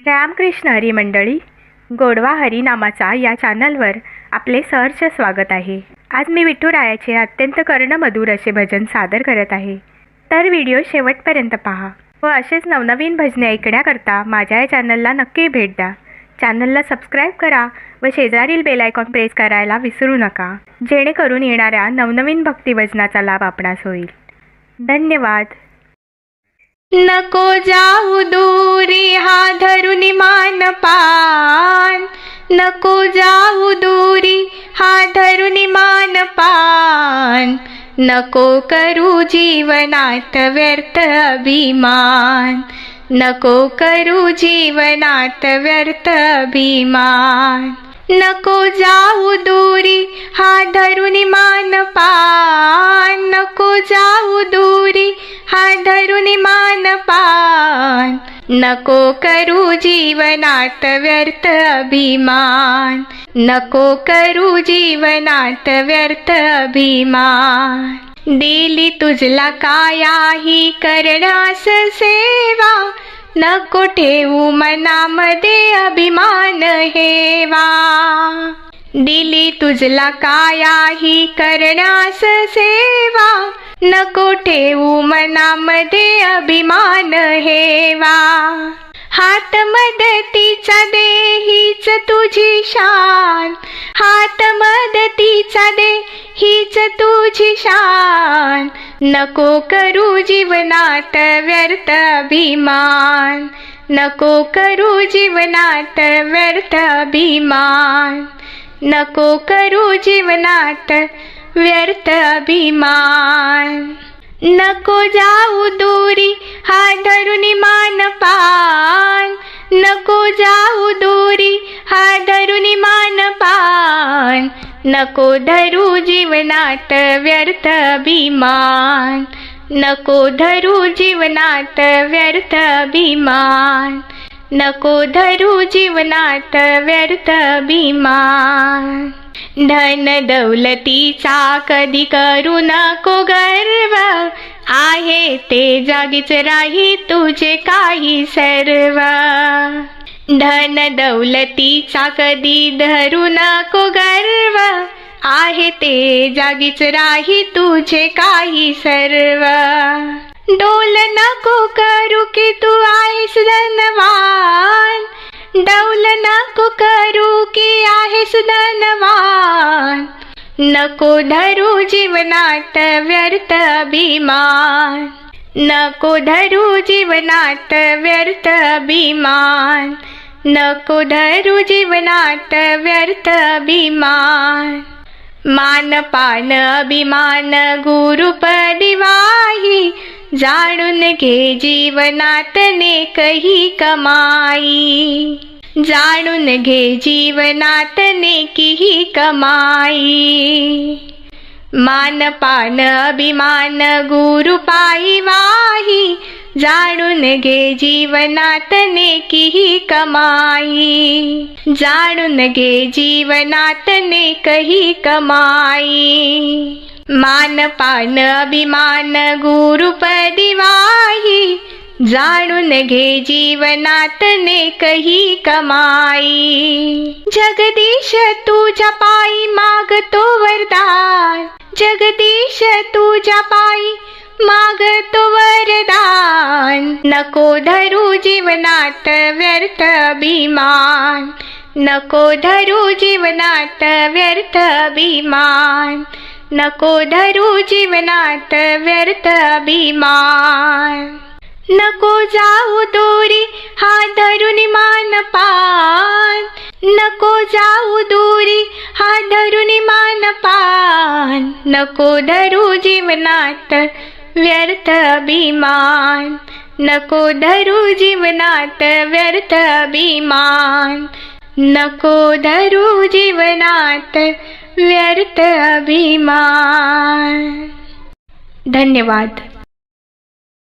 रामकृष्ण हरी मंडळी, गोडवा हरी नामाचा या चॅनलवर आपले सहर्ष स्वागत आहे। आज मी विठुरायाचे अत्यंत कर्णमधुर असे भजन सादर करत आहे, तर व्हिडिओ शेवटपर्यंत पहा व असेच नवनवीन भजने ऐकण्याकरता माझ्या या चॅनलला नक्की भेट द्या। चॅनलला सबस्क्राईब करा व शेजारील बेल आयकॉन प्रेस करायला विसरू नका, जेणेकरून येणाऱ्या नवनवीन भक्ती भजनाचा लाभ आपणास होईल। धन्यवाद। नको जाऊ दूरी हा धरून मान पान, नको जाऊ दूरी हा धरून मान पान, नको करू जीवनात व्यर्थ अभिमान, नको करू जीवनात व्यर्थ अभिमान, नको जाऊ दूरी हा धरून मान पान, नको जाऊ दूरी हा धरून मान पान, नको करू जीवनात व्यर्थ अभिमान, नको करू जीवनात व्यर्थ अभिमान। दिली तुझला काया ही करण्यास सेवा, नको ठेवू मनामध्ये अभिमान हेवा। दिली तुझला काया ही करण्यास सेवा, नको ठेवू मनामध्ये अभिमान हेवा। हात मदतीचा दे हीच तुझी शान, हात मदतीचा दे हीच तुझी शान, नको करू जीवनात व्यर्थ अभिमान, नको करू जीवनात व्यर्थ अभिमान, नको करू जीवनात व्यर्थ अभिमान। नको जाऊ दूरी हा धरून मान पान, नको जाऊ दूरी हा धरून मान पान, नको धरू जीवनात व्यर्थ अभिमान, नको धरू जीवनात व्यर्थ अभिमान, नको धरू जीवनात व्यर्थ अभिमान। धन दौलतीचा कधी करू नको गर्व, आहे ते जागीच राही तुझे काही सर्व। धन दौलतीचा कधी धरू नको गर्व, आहे ते जागीच राही तुझे काही सर्व। डोल नको करू की तू आहेस धनवान, डौल नको करू की आहेस धनवान, नको धरू जीवनात व्यर्थ अभिमान, नको धरू जीवनात व्यर्थ अभिमान, नको धरू जीवनात व्यर्थ अभिमान। मान पान अभिमान गुरुपदी वाही, जाणून घे जीवनात नेकही कमाई, जाणून घे जीवनात नेकीही कमाई। मान पान अभिमान गुरुपाई वाही, जाणून घे जीवनात नेकीही कमाई, जाणून घे जीवनात नेकही कमाई। मान पान अभिमान गुरुपदी वाही, जाणून घे जीवनात नेकही कमाई। जगदीश तुझ्या पायी मागतो वरदान, जगदीश तुझ्या पायी मागतो वरदान, नको धरू जीवनात व्यर्थ अभिमान, नको धरू जीवनात व्यर्थ अभिमान, नको धरू जीवनात व्यर्थ अभिमान। नको जाऊ दूरी हा धरून मान पान, नको जाऊ दूरी हा धरून मान पान, नको धरू जीवनात व्यर्थ अभिमान, नको धरू जीवनात व्यर्थ अभिमान, नको धरू जीवनात व्यर्थ अभिमान। धन्यवाद।